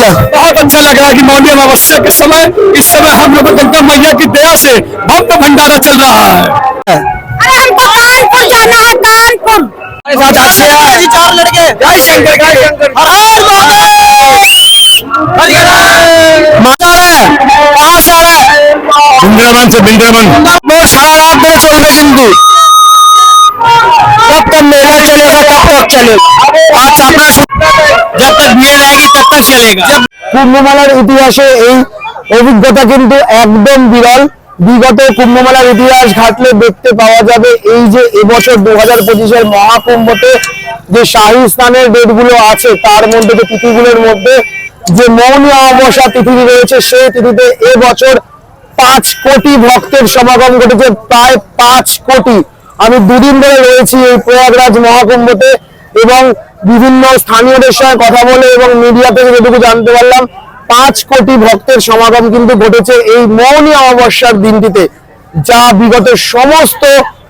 लगा? बहुत अच्छा लगा कि मौनी अमावस्या के समय इस समय हम लोग गंगा मैया की दया से भव्य भंडारा चल रहा है। अरे हमको कानपुर जाना है, कानपुर। चार लड़के जय शंकर जय शंकर। हर हर महादेव। मजा है, कहाँ से आ रहा है? वृंदावन से वृंदावन। वो सारा रात धरे चलবে কিন্তু कब तक मेला चलेगा, कब तक चलेगा? आज अपना जब तक भीड़ रहेगी तब तक चलेगा। কুম্ভ মেলার ইতিহাসে এই অভিজ্ঞতা কিন্তু একদম বিরল। বিগত কুম্ভ মেলার ইতিহাস ঘাটলে দেখতে পাওয়া যাবে এই যে এবছর 2025-এর মহাকুম্ভতে যে শাহী স্নানের ডেটগুলো আছে তার মধ্যে যে তিথিগুলোর মধ্যে যে মৌনী অমাবস্যা তিথি রয়েছে সেই তিথিতে এবছর 5 কোটি ভক্তের সমাগম ঘটেছে, প্রায় 5 কোটি। আমি দুদিন ধরে রয়েছি এই প্রয়াগরাজ মহাকুম্ভতে এবং বিভিন্ন স্থানীয়দের সঙ্গে কথা বলে এবং মিডিয়া থেকে যেটুকু জানতে পারলাম 5 কোটি ভক্তের সমাগম কিন্তু ঘটেছে এই মৌনী অমাবস্যার দিনটিতে, যা বিগত সমস্ত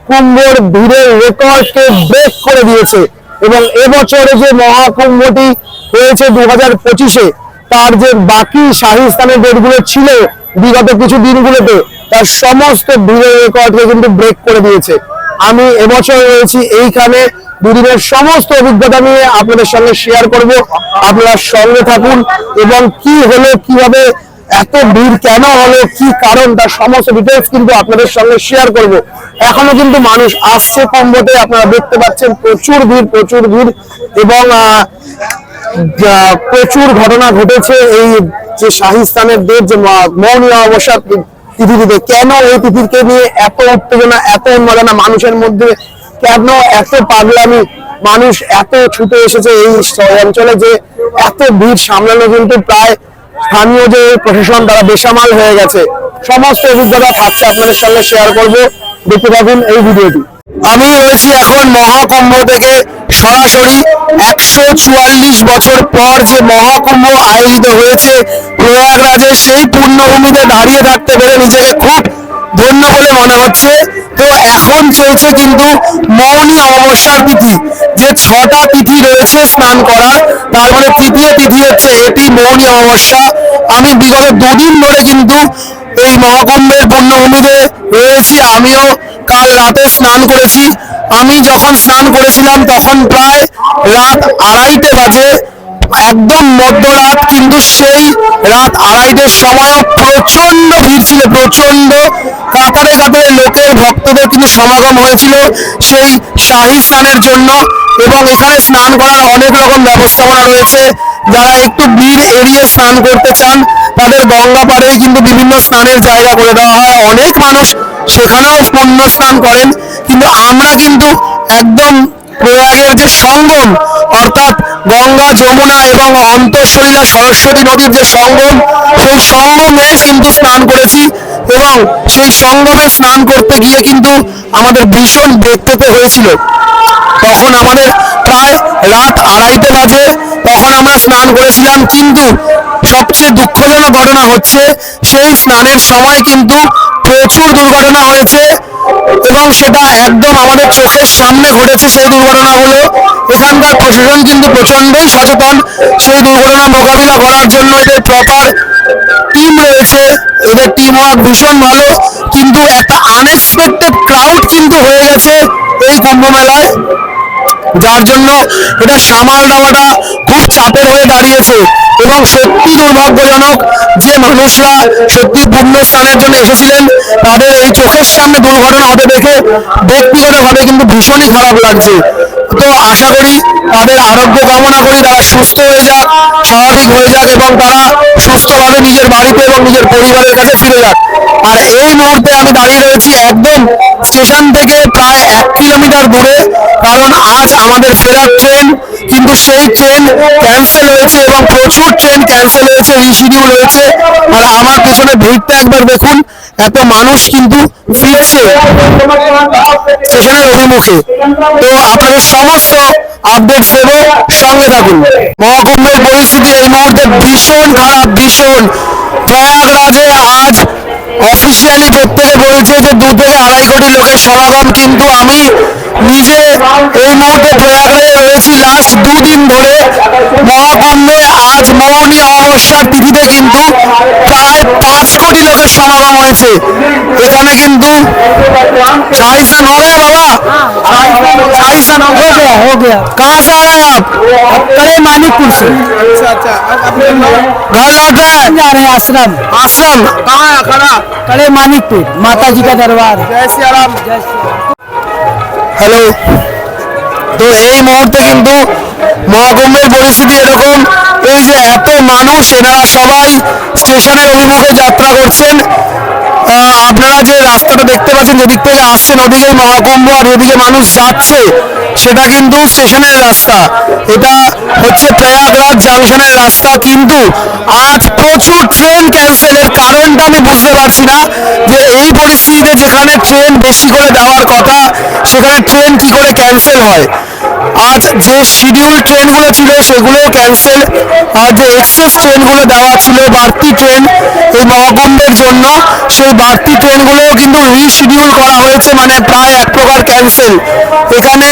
কুম্ভের ভিড়ের রেকর্ডকে ব্রেক করে দিয়েছে। এবং এবছরে যে মহাকুম্ভটি হয়েছে 2025-এ তার যে বাকি শাহী স্থানের ডেটগুলো ছিল বিগত কিছু দিনগুলোতে তার সমস্ত ভিড়ের রেকর্ডকে কিন্তু ব্রেক করে দিয়েছে। আমি এবছর রয়েছি এইখানে, দুদিনের সমস্ত অভিজ্ঞতা নিয়ে আপনাদের সঙ্গে শেয়ার করব। আপনারা সঙ্গে থাকুন এবং কি হলো, কিভাবে এত ভিড় কেন হলো, কি কারণ, তার সমস্ত ডিটেলস কিন্তু আপনাদের সঙ্গে শেয়ার করব। এখনো কিন্তু মানুষ আসছে কুম্ভতে, আপনারা দেখতে পাচ্ছেন প্রচুর ভিড় এবং প্রচুর ঘটনা ঘটেছে এই যে শাহী স্থানের ডেট যে মৌনী অমাবস্যা তিথিতে। কেন এই তিথিকে নিয়ে এত উত্তেজনা, এত উন্মাদনা মানুষের মধ্যে, কেন এত পাগলামি, মানুষ এত ছুটে এসেছে এই অঞ্চলে যে এত ভিড় সামলানো কিন্তু প্রায় স্থানীয় যে প্রশাসন তারা বেসামাল হয়ে গেছে। সমস্ত অভিজ্ঞতা থাকছে আপনাদের সঙ্গে শেয়ার করব, দেখতে পাবেন এই ভিডিওটি। আমি রয়েছি এখন মহাকুম্ভ থেকে সরাসরি 144 বছর পর যে মহাকুম্ভ আয়োজিত হয়েছে প্রয়াগরাজের সেই পূর্ণভূমিতে দাঁড়িয়ে থাকতে পেরে নিজেকে খুব ধন্য বলে মনে হচ্ছে। তো এখন চলছে কিন্তু মৌনী অমাবস্যার তিথি, যে 6টা তিথি রয়েছে স্নান করার, তার মধ্যে তৃতীয় তিথি হচ্ছে এটি মৌনী অমাবস্যা। আমি বিগত দুদিন ধরে কিন্তু এই মহাকুম্ভের পূর্ণভূমিতে রয়েছি। আমিও কাল রাতে স্নান করেছি। আমি যখন স্নান করেছিলাম তখন প্রায় রাত 2:30 বাজে, একদম মধ্যরাত, কিন্তু সেই রাত 2:30-র সময়ও প্রচন্ড ভিড় ছিল, প্রচন্ড কাতারে কাতারে লোকের ভক্তদের কিন্তু সমাগম হয়েছিল সেই শাহী স্নানের জন্য। এবং এখানে স্নান করার অনেক রকম ব্যবস্থাপনা রয়েছে। যারা একটু ভিড় এড়িয়ে স্নান করতে চান তাদের গঙ্গা পাড়েই কিন্তু বিভিন্ন স্নানের জায়গা করে দেওয়া হয়, অনেক মানুষ সেখানেও পুণ্য স্নান করেন। কিন্তু আমরা কিন্তু একদম প্রয়াগের যে সঙ্গম, অর্থাৎ গঙ্গা, যমুনা এবং অন্তঃসলীলা সরস্বতী নদীর যে সঙ্গম, সেই সঙ্গমে কিন্তু স্নান করেছি। এবং সেই সঙ্গমে স্নান করতে গিয়ে কিন্তু আমাদের ভীষণ বেগ পেতে হয়েছিল। তখন আমাদের প্রায় রাত 2:30 বাজে, তখন আমরা স্নান করেছিলাম। কিন্তু সবচেয়ে দুঃখজনক ঘটনা হচ্ছে সেই স্নানের সময় কিন্তু প্রচুর দুর্ঘটনা হয়েছে এবং সেটা একদম আমাদের চোখের সামনে ঘটেছে। সেই দুর্ঘটনাগুলো এখানকার প্রশাসন কিন্তু প্রচন্ডই সচেতন সেই দুর্ঘটনা মোকাবিলা করার জন্য। এদের প্রপার টিম রয়েছে, এদের টিম ওয়ার্ক ভীষণ ভালো। কিন্তু একটা আনএক্সপেক্টেড ক্রাউড কিন্তু হয়ে গেছে এই কুম্ভ মেলায়, যার জন্য এটা সামাল দেওয়াটা খুব চাপের হয়ে দাঁড়িয়েছে। এবং সত্যি দুর্ভাগ্যজনক যে মানুষরা সত্যি পুণ্য স্থানের জন্য এসেছিলেন তাদের এই চোখের সামনে দুর্ঘটনা হতে দেখে ব্যক্তিগতভাবে কিন্তু ভীষণই খারাপ লাগছে। তো আশা করি, তাদের আরোগ্য কামনা করি, তারা সুস্থ হয়ে যাক, স্বাভাবিক হয়ে যাক এবং তারা সুস্থভাবে নিজের বাড়িতে এবং নিজের পরিবারের কাছে ফিরে যাক। আর এই মুহূর্তে আমি দাঁড়িয়ে রয়েছি একদম স্টেশন থেকে প্রায় 1 কিলোমিটার দূরে, কারণ আজ আমাদের ফেরার ট্রেন, কিন্তু সেই ট্রেন ক্যান্সেল হয়েছে এবং প্রচুর ট্রেন ক্যান্সেল হয়েছে, রিশিডিউল হয়েছে। আর আমার পেছনে ভিড়টা একবার দেখুন, এত মানুষ কিন্তু ফিরছে স্টেশনের অভিমুখে। তো আপনাদের সমস্ত আপডেটস দেব, সঙ্গে থাকুন। মহাকুম্ভের পরিস্থিতি এই মুহূর্তে ভীষণ খারাপ, ভীষণ। প্রয়াগরাজে আজ অফিসিয়ালি প্রত্যেকে বলছে যে 2 থেকে 2.5 কোটি লোকের সমাগম, কিন্তু আমি নিজে এই মুহূর্তে প্রয়াগরাজে রয়েছি লাস্ট দুদিন ধরে মহাকুম্ভে। আজ মৌনী অমাবস্যার তিথিতে কিন্তু প্রায় 5 কোটি লোকের সমাগম হয়েছে এখানে। কিন্তু शाही स्नान हो गया बाबा? शाही स्नान हो गया। कहाँ से आ रहे हैं आप? कड़े मानिकपुर से अच्छा घर लौट रहे हैं? जा रहे हैं आश्रम। आश्रम कहाँ है खड़ा? कड़े मानिकपुर माता जी का दरबार। जय श्री राम। হ্যালো, তো এই মুহূর্তে কিন্তু মহাকুম্ভের পরিস্থিতি এরকম। এই যে এত মানুষ, এনারা সবাই স্টেশনের অভিমুখে যাত্রা করছেন। আপনারা যে রাস্তাটা দেখতে পাচ্ছেন, যেদিক থেকে আসছেন ওদিকে মহাকুম্ভ আর এদিকে মানুষ যাচ্ছে, সেটা কিন্তু স্টেশনের রাস্তা। এটা হচ্ছে প্রয়াগরাজ জাংশনের রাস্তা। কিন্তু আজ প্রচুর ট্রেন ক্যান্সেলের কারণটা আমি বুঝতে পারছি না, যে এই পরিস্থিতিতে যেখানে ট্রেন বেশি করে দেওয়ার কথা সেখানে ট্রেন কি করে ক্যান্সেল হয়। আজ যে শিডিউল ট্রেনগুলো ছিল সেগুলো ক্যান্সেল, আর যে এক্সপ্রেস ট্রেনগুলো দেওয়া ছিল বাড়তি ট্রেন এই মহাকুম্ভের জন্য, সেই বাড়তি ট্রেনগুলো কিন্তু রিশিডিউল করা হয়েছে, মানে প্রায় এক প্রকার ক্যান্সেল। এখানে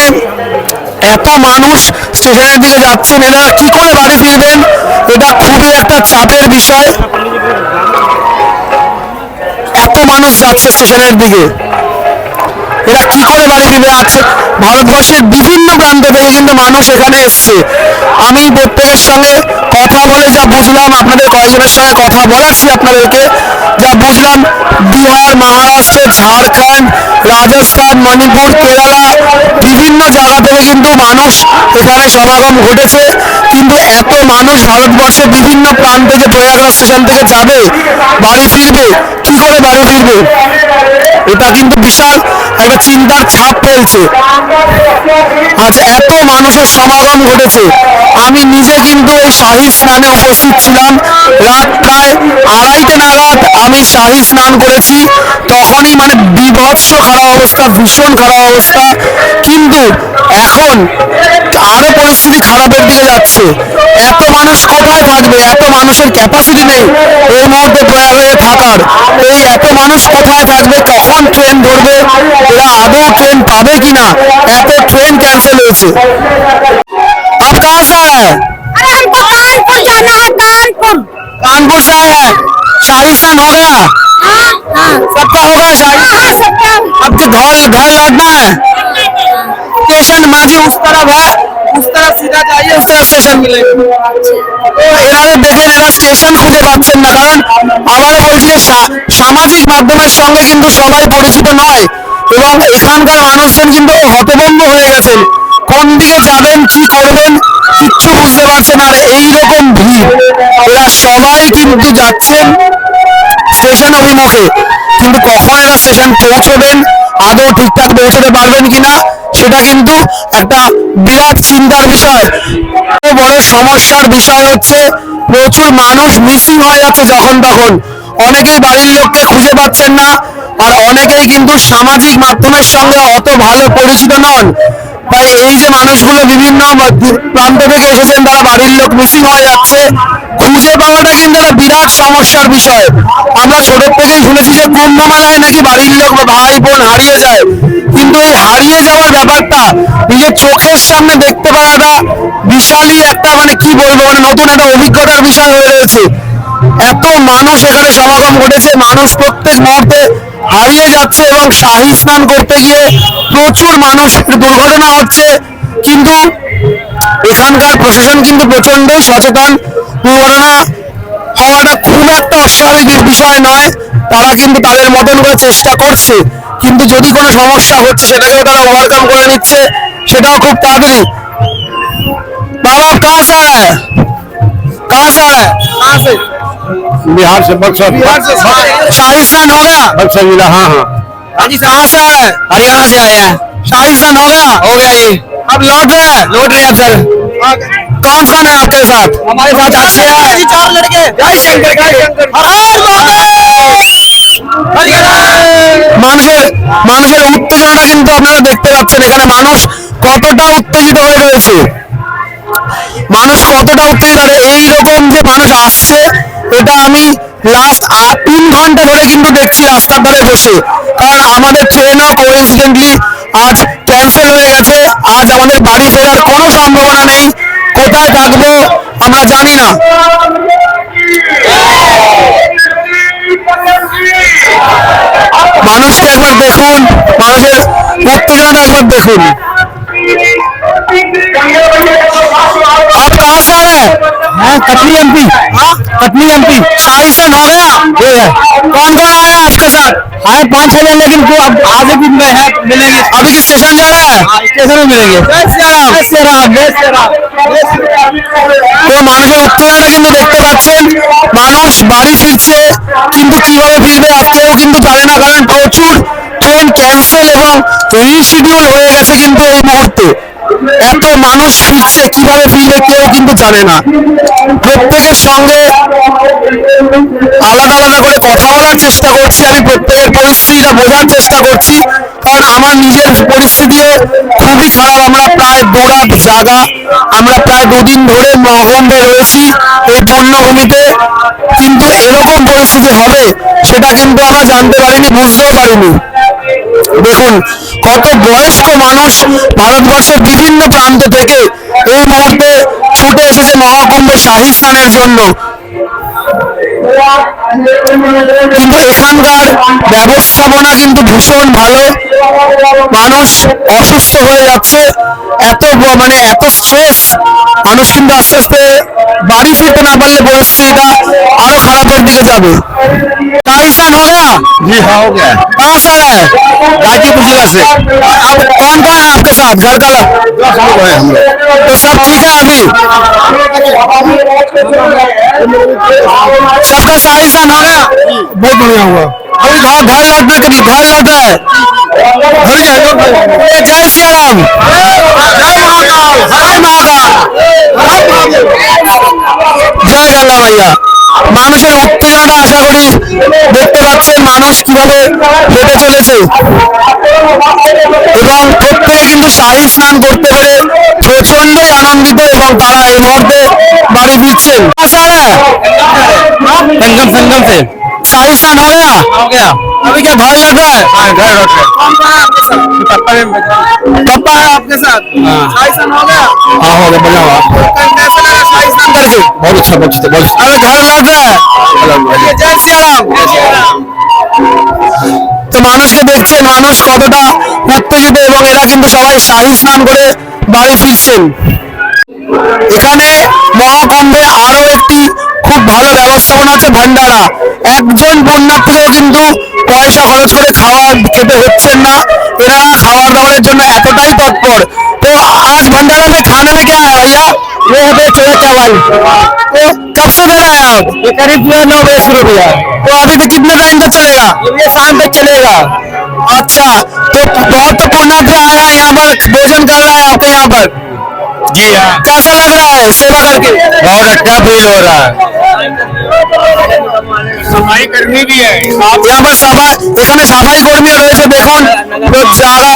এত মানুষ স্টেশনের দিকে যাচ্ছেন, এনারা কি করে বাড়ি ফিরবেন, এটা খুবই একটা চাপের বিষয়। এত মানুষ যাচ্ছে স্টেশনের দিকে, এরা কি করে বাড়ি ফিরবে? আছে ভারতবর্ষের বিভিন্ন প্রান্ত থেকে কিন্তু মানুষ এখানে এসছে। আমি প্রত্যেকের সঙ্গে কথা বলে যা বুঝলাম, আপনাদের কয়েকজনের সঙ্গে কথা বলাচ্ছি আপনাদেরকে, যা বুঝলাম বিহার, মহারাষ্ট্র, ঝাড়খণ্ড, রাজস্থান, মণিপুর, কেরালা বিভিন্ন জায়গা থেকে কিন্তু মানুষ এখানে সমাগম ঘটেছে। কিন্তু এত মানুষ ভারতবর্ষের বিভিন্ন প্রান্তে যে প্রয়াগরাজ স্টেশন থেকে যাবে, বাড়ি ফিরবে, কি করে বাড়ি ফিরবে, এটা কিন্তু বিশাল একটা চিন্তার ছাপ ফেলছে। আজ এত মানুষের সমাগম ঘটেছে। আমি নিজে কিন্তু এই শাহী স্নানে উপস্থিত ছিলাম। রাত প্রায় 2:30 নাগাদ আমি শাহী স্নান করেছি। তখনই মানে বিভৎস খারাপ অবস্থা, ভীষণ খারাপ অবস্থা। কিন্তু এখন আরো পরিস্থিতি খারাপের দিকে যাচ্ছে। এত মানুষ কোথায় থাকবে? এত মানুষের ক্যাপাসিটি নেই এই মুহূর্তে প্রয়াগরাজে থাকার। এই এত মানুষ কোথায় থাকবে? কখন ট্রেন ধরবে? এরা আদৌ ট্রেন পাবে কিনা? এত ট্রেন ক্যান্সেল হয়েছে। आप कहाँ से आए हैं? अरे हमको कानपुर जाना है, कानपुर। कानपुर से आए हैं। शाही स्नान हो गया? हाँ हाँ सबका हो गया शाही? हाँ सबका। अब तो घर लौटना है। स्टेशन माजी उस तरफ है, उस तरफ सीधा जाइए, उस तरफ स्टेशन मिलेगा। তো এনারা দেখেন, এরা স্টেশন খুঁজে পাচ্ছেন না। কারণ আবারও বলছি যে সামাজিক মাধ্যমের সঙ্গে কিন্তু সবাই পরিচিত নয়, এবং এখানকার মানুষজন কিন্তু হতভম্ব হয়ে গেছেন। কোন দিকে যাবেন, কি করবেন কিচ্ছু বুঝতে পারছেন। আর এইরকম ভিড়, এরা সবাই কিন্তু যাচ্ছেন স্টেশন অভিমুখে। কিন্তু কখন এরা স্টেশন পৌঁছবেন, আদৌ ঠিকঠাক পৌঁছতে পারবেন কিনা, সেটা কিন্তু একটা বিরাট চিন্তার বিষয়। বড় সমস্যার বিষয় হচ্ছে প্রচুর মানুষ মিসিং হয়ে যাচ্ছে যখন তখন। অনেকেই বাড়ির লোককে খুঁজে পাচ্ছেন না, আর অনেকেই কিন্তু সামাজিক মাধ্যমের সঙ্গে অত ভালো পরিচিত নন। তাই এই যে মানুষগুলো বিভিন্ন প্রান্ত থেকে এসেছেন, তারা বাড়ির লোক মিসিং হয়ে যাচ্ছে, খুঁজে পাওয়াটা কিন্তু একটা বিরাট সমস্যার বিষয়। আমরা ছোট থেকেই শুনেছি যে কুম্ভ মেলায় নাকি বাড়ির লোক বা ভাই বোন হারিয়ে যায়, কিন্তু এই হারিয়ে যাওয়ার ব্যাপারটা নিজের চোখের সামনে দেখতে পাওয়াটা বিশালই একটা, মানে কি বলবো, মানে নতুন একটা অভিজ্ঞতার বিষয় হয়ে রয়েছে। এত মানুষ এখানে সমাগম ঘটেছে, মানুষ প্রত্যেক মুহূর্তে হারিয়ে যাচ্ছে, এবং শাহী স্নান করতে গিয়ে প্রচুর মানুষের দুর্ঘটনা হচ্ছে। কিন্তু এখানকার প্রশাসন কিন্তু প্রচন্ডই সচেতন। দুর্ঘটনা হওয়াটা খুব একটা অস্বাভাবিক বিষয় নয়, তারা কিন্তু তাদের মতন করে চেষ্টা করছে। কিন্তু যদি কোনো সমস্যা হচ্ছে সেটাকেও তারা ওভারকাম করে নিচ্ছে, সেটাও খুব তাড়াতাড়ি। বাবা कहाँ से आया है? कहाँ से आया है? कहाँ से? बिहार से बक्सर। बिहार से। शाही स्नान हो गया? बक्सर जिला। हाँ हाँ। हाजी कहाँ से आया है? हरियाणा से आए हैं। शाही स्नान हो गया जी। अब लौट रहे हैं? लौट रहे हैं सर। कौन कौन है आपके साथ? हमारे साथ 4 लड़के। जय शंकर, जय शंकर। মানুষের মানুষের উত্তেজনাটা কিন্তু আপনারা দেখতে পাচ্ছেন। এখানে মানুষ কতটা উত্তেজিত হয়ে রয়েছে, মানুষ কতটা উত্তেজিত। এইরকম যে মানুষ আসছে, এটা আমি লাস্ট 3 ঘন্টা ধরে কিন্তু দেখছি রাস্তার ধারে বসে। কারণ আমাদের ট্রেনও কোইন্সিডেন্টলি আজ ক্যান্সেল হয়ে গেছে। আজ আমাদের বাড়ি ফেরার কোনো সম্ভাবনা নেই। কোথায় থাকবো আমরা জানি না। মানুষকে একবার দেখুন, মানুষের উত্তেজনাটা একবার দেখুন। आप कहाँ से आ रहे हैं? हाँ कटनी एमपी। हाँ? कटनी एमपी। शाही स्नान हो गया? ये है। कौन कौन आया है आपके साथ? आए 5-6 जन, लेकिन वो अब आगे भी में है, मिलेंगे। अभी किस स्टेशन जा रहा है? स्टेशन में मिलेंगे। जय श्री राम। जय श्री राम, जय श्री राम। তো মানুষের উত্তেজনা কিন্তু দেখতে পাচ্ছেন। মানুষ বাড়ি ফিরছে, কিন্তু কিভাবে ফিরবে আজকেও কিন্তু জানে না, কারণ প্রচুর ট্রেন ক্যান্সেল এবং রিশিডিউল হয়ে গেছে কিন্তু এই মুহূর্তে। এত মানুষ ফিরছে, কিভাবে ফিরবে কেউ কিন্তু জানে না। প্রত্যেকের সঙ্গে আলাদা আলাদা করে কথা বলার চেষ্টা করছি, আমি প্রত্যেকের পরিস্থিতিটা বোঝার চেষ্টা করছি, কারণ আমার নিজের পরিস্থিতিও খুবই খারাপ। আমরা প্রায় দুরাত জাগা, আমরা প্রায় দুদিন ধরে মহাকুম্ভে রয়েছি এই পূর্ণভূমিতে, কিন্তু এরকম পরিস্থিতি হবে সেটা কিন্তু আমরা জানতে পারিনি, বুঝতেও পারিনি। দেখুন কত বয়স্ক মানুষ ভারতবর্ষের বিভিন্ন প্রান্ত থেকে এই মুহূর্তে ছুটে এসেছে মহাকুম্ভে শাহী স্নানের জন্য। কিন্তু এখানকার ব্যবস্থাপনা কিন্তু ভীষণ ভালো। মানুষ অসুস্থ হয়ে যাচ্ছে, এত এত স্ট্রেস, মানুষ কিন্তু আস্তে আস্তে বাড়ি ফিরতে না পারলে পরিস্থিতিটা আরো খারাপের दिखे जाबे। पाकिस्तान हो गया? जी हाँ हो गया। कहाँ से आया है? गाजीपुर जिला से। अब कौन कौन है आपके साथ? घर का लोग? तो सब ठीक है अभी? सबका शाही स्नान हो गया? बहुत बढ़िया हुआ। अभी घर लौटना कभी घर लौट रहा है? जय श्री राम। जय महाकाल। जय महाकाल। জয় গালা ভাইয়া। মানুষের উত্তেজনাটা আশা করি দেখতে পাচ্ছেন, মানুষ কিভাবে হেঁটে চলেছে এবং প্রত্যেকে কিন্তু শাহী স্নান করতে পেরে প্রচন্ডই আনন্দিত এবং তারা এই মুহূর্তে বাড়ি ফিরছেন। संगम संगम से। शाही स्नान हो गया? हो गया। अभी क्या घर लौट रहा है? हाँ घर लौट गए। पापा ने पप्पा है आपके साथ? शाही स्नान हो गया? हाँ हो गया, बढ़िया हुआ। कैसा लगा शाही स्नान करके? बहुत अच्छा बहुत अच्छा बहुत अभी घर लौट रहा है? जय श्री राम। তো মানুষকে দেখছেন, মানুষ কতটা উত্তেজিত এবং এরা কিন্তু সবাই শাহী স্নান করে বাড়ি ফিরছেন। এখানে মহাকুম্ভে আরো একটি খুব ভালো ব্যবস্থাপনা আছে, ভান্ডারা। একজন পুণ্যার্থীও কিন্তু পয়সা খরচ করে খাওয়ার খেতে হচ্ছেন না, এনারা খাবার দাবারের জন্য এতটাই তৎপর। তো आज भंडारा में खाने में क्या है भैया? ये है छोला चावल। तो कब से दे रहे हैं आप? ये करीब 9 बजे शुरू किया। तो अभी तक कितने टाइम तक चलेगा? ये शाम तक चलेगा। अच्छा, तो बहुत तो पुण्यार्थ आया है यहाँ पर, भोजन कर रहा है आपके यहाँ पर। जी हाँ कैसा लग रहा है सेवा करके? बहुत अच्छा फील हो रहा है। सफाई करनी भी है। आप यहाँ पर এখানে সাফাই কর্মী রয়েছে, দেখুন তো যারা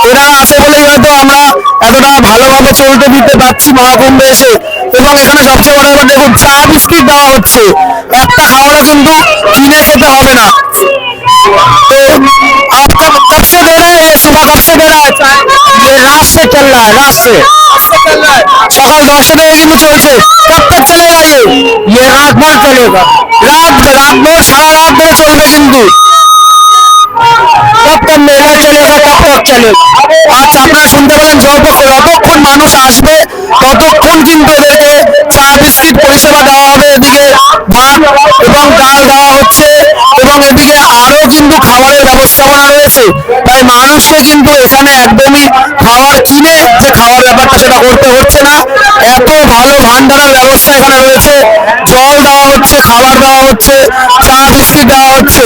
এনারা আছে বলেই হয়তো আমরা এতটা ভালোভাবে চলতে দিতে পারছি মহাকুম্ভে এসে। এবং এখানে সবচেয়ে বড় ব্যাপার দেখুন, চা বিস্কিট দেওয়া হচ্ছে, একটা খাবারও কিন্তু কিনে খেতে হবে না। तो आपको कब से दे रहे हैं ये? सुबह कब से दे रहा है चाय? ये रात से चल रहा है, रात से। चल रहा है सकाल 10টা থেকে কিন্তু চলছে। कब तक चलेगा ये रात भर चलेगा। রাত ভর সারা রাত ধরে চলবে কিন্তু। कब तक मेला चलेगा, कब तक चलेगा। আচ্ছা, আপনারা শুনতে পেলেন, যতক্ষণ মানুষ আসবে ততক্ষণ কিন্তু এদেরকে চা বিস্কিট পরিষেবা দেওয়া হবে। এদিকে ভাত এবং ডাল দেওয়া হচ্ছে এবং এদিকে আরো কিন্তু খাবারের ব্যবস্থাপনা রয়েছে। তাই মানুষকে কিন্তু এখানে একদমই খাবার কিনে যে খাওয়ার ব্যাপারটা সেটা করতে হচ্ছে না। এত ভালো ভান্ডারার ব্যবস্থা এখানে রয়েছে, জল দেওয়া হচ্ছে, খাবার দেওয়া হচ্ছে, চা বিস্কিট দেওয়া হচ্ছে।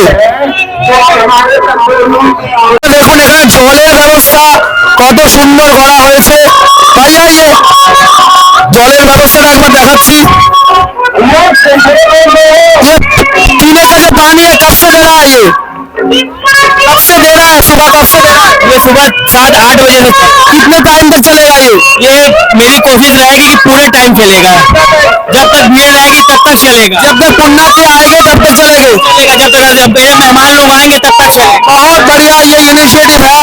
দেখুন এখানে জলের ব্যবস্থা কত সুন্দর করা হয়েছে। ভাইয়া ये জলের ব্যবস্থাটা একবার দেখাচ্ছি। ये पीने का जो पानी है कब से दे रहा है? ये कब से दे रहा है? सुबह कब से दे रहा है? ये सुबह 7-8 बजे से। कितने टाइम तक चलेगा ये? ये मेरी कोशिश रहेगी कि पूरे टाइम चलेगा। जब तक भीड़ रहेगी तब तक तक चलेगा। जब तक पुण्यति आएंगे तब तक चलेंगे। चलेगा जब ये मेहमान लोग आएंगे तब तक चलेगा। बहुत बढ़िया ये ইনিশিয়েটিভ है।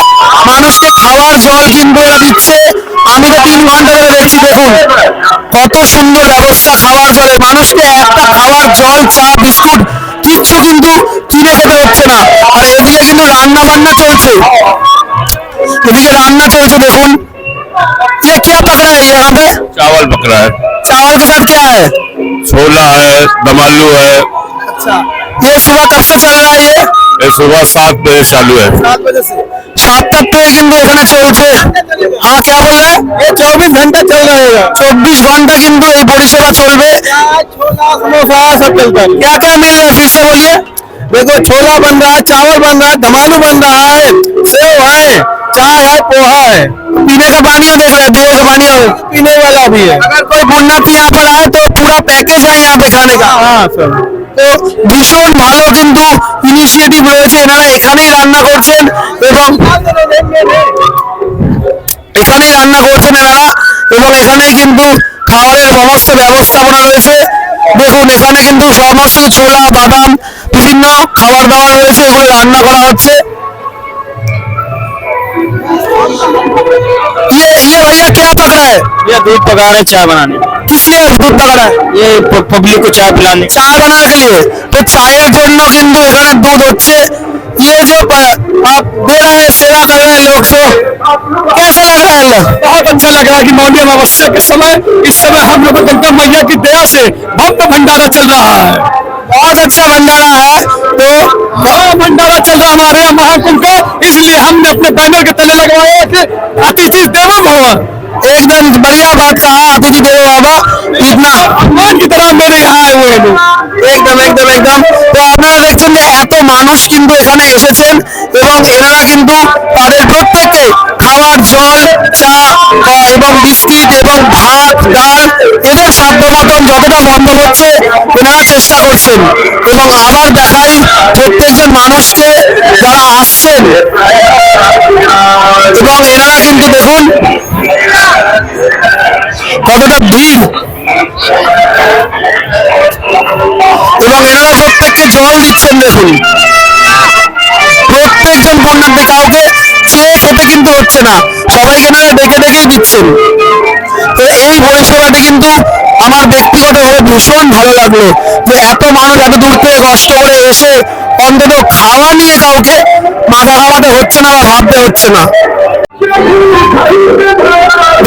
মানুষকে খাওয়ার জল কিন্তু এরা দিচ্ছে। আমি তো 3 ঘন্টা ধরে দেখছি, দেখুন কত সুন্দর ব্যবস্থা খাওয়ার জলে। মানুষকে একটা খাওয়ার জল, চা, বিস্কুট কিচ্ছু কিন্তু কিনে খেতে হচ্ছে না। আর এদিকে কিন্তু রান্না বান্না চলছে, এদিকে রান্না চলছে দেখুন। ये क्या पक रहा है यहाँ पे? चावल पक रहा है, चावल के साथ क्या है? छोला है, दम आलू है। अच्छा, ये सुबह कब से चल रहा है ये? सुबह 7 बजे चालू है। 7 बजे से 7 तक तो কিন্তু এখানে চলছে। हाँ क्या बोल रहे हैं? ये 24 घंटा चल रहेगा। 24 घंटा কিন্তু এই পরিষেবা চলবে। छोला समोसा सब चलता है। क्या क्या मिल रहा है फिर से बोलिए। देखो छोला बन रहा है, चावल बन रहा है, दम आलू बन रहा है, सेव है, चाय है, पोहा है, पीने का पानी है। देख रहे हैं पीने का पानी है, पीने वाला भी है। अगर कोई पुण्यति यहाँ पर आए तो पूरा पैकेज है यहाँ पे खाने का। हाँ सर। তো ভীষণ ভালো কিন্তু ইনিশিয়েটিভ রয়েছে। এনারা এখানেই রান্না করছেন এবং এখানেই রান্না করছেন এনারা, এবং এখানেই কিন্তু খাবারের সমস্ত ব্যবস্থাপনা রয়েছে। দেখুন এখানে কিন্তু সমস্ত ছোলা, বাদাম, বিভিন্ন খাবার দাবার রয়েছে, এগুলো রান্না করা হচ্ছে। ये भैया क्या पक रहा है? ये दूध पका रहे चाय बनाने। किस लिए दूध पका रहा है? ये पब्लिक को चाय पिलाने। চায় বানার के लिए। तो চায়ের জন্য কিন্তু এখানে দুধ হচ্ছে। ये जो आप दे रहे हैं, सेवा कर रहे हैं लोग को, कैसा लग रहा है? बहुत अच्छा लग रहा है कि मौनी अमावस्या के समय इस समय हम लोग गंगा मैया की दया से भव्य भंडारा चल रहा है। बहुत अच्छा भंडारा है। तो बड़ा भंडारा चल रहा है हमारे यहाँ महाकुंभ का, इसलिए हमने अपने बैनर के तले लगवाया है कि अतिथि देवो भव। एकदम बढ़िया बात कहा, अतिथि देवो भव। इतना भगवान की तरह मेरे यहाँ आए हुए हैं लोग। একদম একদম একদম। তো আপনারা দেখছেন যে এত মানুষ কিন্তু এখানে এসেছেন এবং এনারা কিন্তু তাদের প্রত্যেককে খাওয়ার জল, চা এবং বিস্কিট এবং ভাত, ডাল এদের সাধ্য মতন যতটা সম্ভব হচ্ছে এনারা চেষ্টা করছেন। এবং আবার দেখাই প্রত্যেকজন মানুষকে যারা আসছেন, এবং এনারা কিন্তু দেখুন কতটা ভিড়, এবং এনারা প্রত্যেককে জল দিচ্ছেন। দেখুন প্রত্যেকজন পুণ্যার্থী, কাউকে চেয়ে খেতে কিন্তু হচ্ছে না, সবাইকে এনারা ডেকে ডেকেই দিচ্ছেন। তো এই পরিষেবাটি কিন্তু আমার ব্যক্তিগতভাবে ভীষণ ভালো লাগলো যে এত মানুষ এত দূর থেকে কষ্ট করে এসে অন্তত খাওয়া নিয়ে কাউকে মাথা ঘামাতে হচ্ছে না বা ভাবতে হচ্ছে না।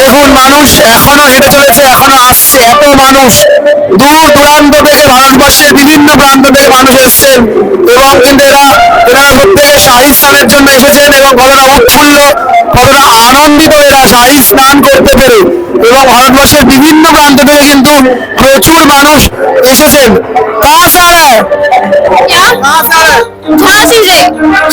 দেখুন মানুষ এখনো হেঁটে চলেছে, এখনো আসছে, এত মানুষ দূর দূরান্ত থেকে, ভারতবর্ষের বিভিন্ন প্রান্ত থেকে মানুষ এসছেন এবং কিন্তু এনারা প্রত্যেকে শাহী স্নানের জন্য এসেছেন এবং কতটা উৎফুল্ল, কতটা আনন্দিত এরা শাহী স্নান করতে পেরে। এবং ভারতবর্ষের বিভিন্ন প্রান্ত থেকে কিন্তু প্রচুর মানুষ এসেছেন। कहाँ से आ रहा है? क्या कहाँ से आ रहा है? झांसी से।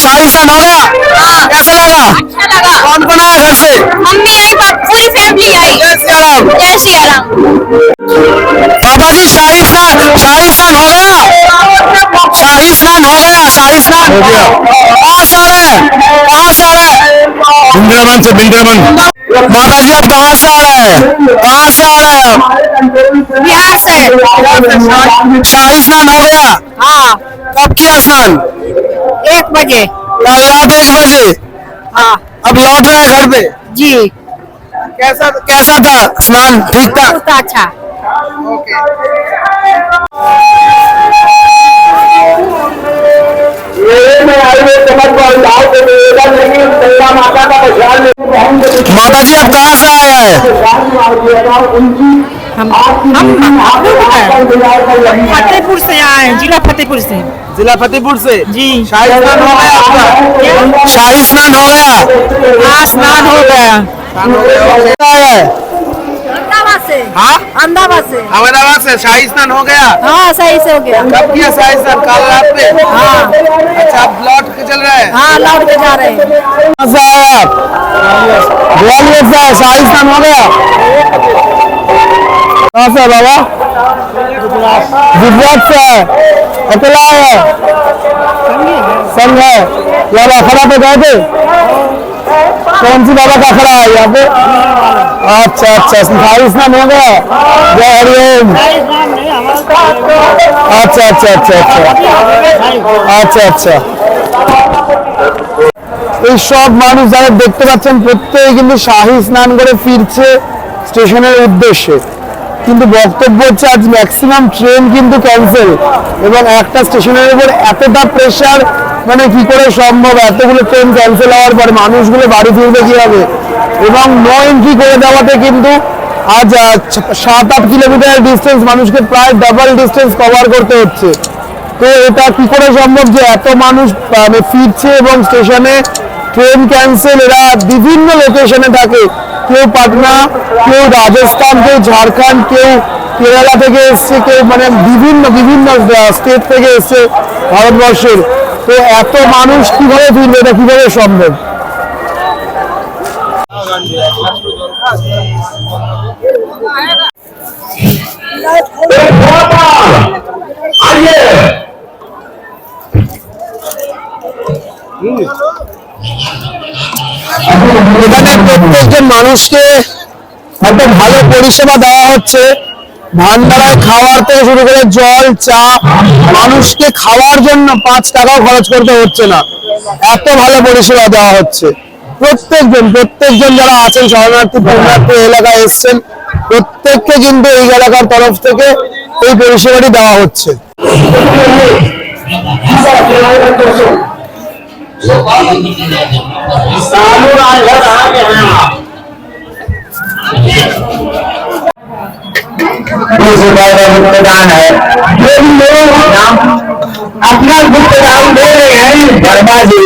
शाही स्नान हो गया? हाँ। कैसा लगा? अच्छा लगा। कौन कौन आया घर से? मम्मी आई पर पूरी फैमिली आई। जय सिया राम। जय सिया राम। पापा जी शाही स्नान हो गया? शाही स्नान हो गया? शाही स्नान हो गया। कहाँ से आ रहे हैं? कहाँ से आ रहे हैं? वृंदावन से, वृंदावन। माता जी आप कहाँ से आ रहे हैं? कहाँ से आ रहे हैं आप? बिहार से। शाही स्नान हो गया? हाँ। कब किया स्नान? 1 बजे। कल रात 1 बजे। हाँ अब लौट रहे हैं घर पे। जी। कैसा कैसा था स्नान? ठीक था? बहुत अच्छा। माता जी आप कहाँ से आए हैं? फतेहपुर से आए हैं, जिला फतेहपुर से। जिला फतेहपुर से। जी। शाही स्नान हो गया आपका? शाही स्नान हो गया? हाँ स्नान हो गया। आया है? अहमदाबाद से। हाँ अहमदाबाद से। अहमदाबाद से शाही स्नान हो गया? हाँ सही से हो गया। कब किया शाही स्नान? कल रात पे? हाँ अच्छा आप लौट के चल रहे हैं? हाँ लौट के जा रहे हैं। कहाँ से आए आप? ग्वालियर से आए। शाही स्नान हो गया? कहाँ से बाबा? गुजरात से आए। अकेला आए? संग है। यहाँ अखड़ा पे गए थे? कौन सी बाबा का अखड़ा है यहाँ पे? अच्छा अच्छा शाही स्नान हो गया? जय हरिओम। আচ্ছা আচ্ছা আচ্ছা আচ্ছা আচ্ছা আচ্ছা। এই সব মানুষ যারা দেখতে পাচ্ছেন প্রত্যেকে কিন্তু শাহী স্নান করে ফিরছে স্টেশনের উদ্দেশ্যে, কিন্তু বক্তব্য হচ্ছে আজ ম্যাক্সিমাম ট্রেন কিন্তু ক্যান্সেল এবং একটা স্টেশনের উপর এতটা প্রেসার, মানে কি করে সম্ভব এতগুলো ট্রেন ক্যান্সেল হওয়ার পরে মানুষগুলো বাড়ি ফিরবে কিভাবে, এবং নো এন্ট্রি করে দেওয়াতে কিন্তু আজ 7-8 কিলোমিটার ডিস্টেন্স মানুষকে প্রায় ডাবল ডিস্টেন্স কভার করতে হচ্ছে। তো এটা কি করে সম্ভব যে এত মানুষ ফিরছে এবং স্টেশনে ট্রেন ক্যান্সেল, এরা বিভিন্ন লোকেশনে থাকে, কেউ পাটনা, কেউ রাজস্থান, কেউ ঝাড়খণ্ড, কেউ কেরালা থেকে এসছে, কেউ মানে বিভিন্ন বিভিন্ন স্টেট থেকে এসছে ভারতবর্ষের। তো এত মানুষ কিভাবে ফিরবে, এটা কিভাবে সম্ভব? এখানে প্রত্যেকজন মানুষকে একটা ভালো পরিষেবা দেওয়া হচ্ছে, ভান্ডারায় খাওয়ার থেকে শুরু করে জল, চা, মানুষকে খাওয়ার জন্য 5 টাকাও খরচ করতে হচ্ছে না, এত ভালো পরিষেবা দেওয়া হচ্ছে। প্রত্যেকজন যারা আছেন শরণার্থী পুণ্যার্থী এলাকায় এসছেন, প্রত্যেককে কিন্তু এই এলাকার তরফ থেকে এই পরিষেবাটি দেওয়া হচ্ছে। अपना भुगतान दे रहे हैं वर्मा जी,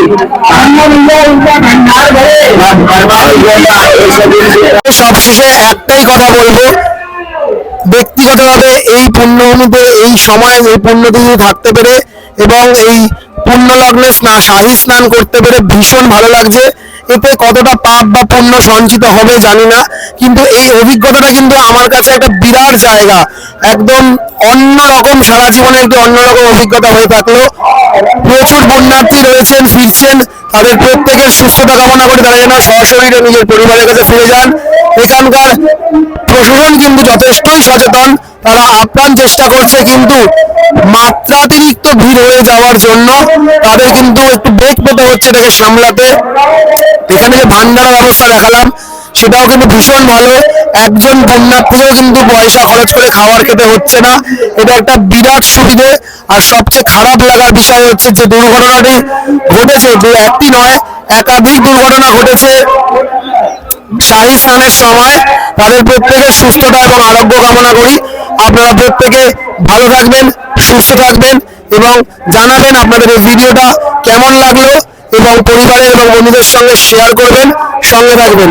हम उनका भंडार भरे वर्मा সবশেষে একটাই কথা বলবো, ব্যক্তিগতভাবে এই পুণ্যভূমিতে এই সময় এই পুণ্যতিথি থাকতে পেরে এবং এই পুণ্যলগ্নে শাহী স্নান করতে পেরে ভীষণ ভালো লাগছে। এতে কতটা পাপ বা পুণ্য সঞ্চিত হবে জানি না, কিন্তু এই অভিজ্ঞতাটা কিন্তু আমার কাছে একটা বিরাট জায়গা, একদম অন্যরকম, সারা জীবনে একটি অন্যরকম অভিজ্ঞতা হয়ে থাকলো। প্রচুর পুণ্যার্থী রয়েছেন, ফিরছেন, তাদের প্রত্যেকের সুস্থতা কামনা করে তারা যেন সশরীরে নিজের পরিবারের কাছে ফিরে যান। এখানকার প্রশাসন কিন্তু যথেষ্টই সচেতন, তারা আপ্রাণ চেষ্টা করছে, কিন্তু মাত্রাতিরিক্ত ভিড় হয়ে যাওয়ার জন্য তাদের কিন্তু একটু বেগ পেতে হচ্ছে এটাকে সামলাতে। এখানে যে ভান্ডারা ব্যবস্থা দেখালাম সেটাও কিন্তু ভীষণ ভালো, একজন পুণ্যার্থীও কিন্তু পয়সা খরচ করে খাবার খেতে হচ্ছে না, এটা একটা বিরাট সুবিধে। আর সবচেয়ে খারাপ লাগার বিষয় হচ্ছে যে দুর্ঘটনাটি ঘটেছে, একটি নয় একাধিক দুর্ঘটনা ঘটেছে শাহী স্নানের সময়, তাদের প্রত্যেকের সুস্থতা এবং আরোগ্য কামনা করি। আপনারা প্রত্যেকে ভালো থাকবেন, সুস্থ থাকবেন এবং জানাবেন আপনাদের এই ভিডিওটা কেমন লাগলো এবং পরিবারের এবং বন্ধুদের সঙ্গে শেয়ার করবেন, সঙ্গে থাকবেন।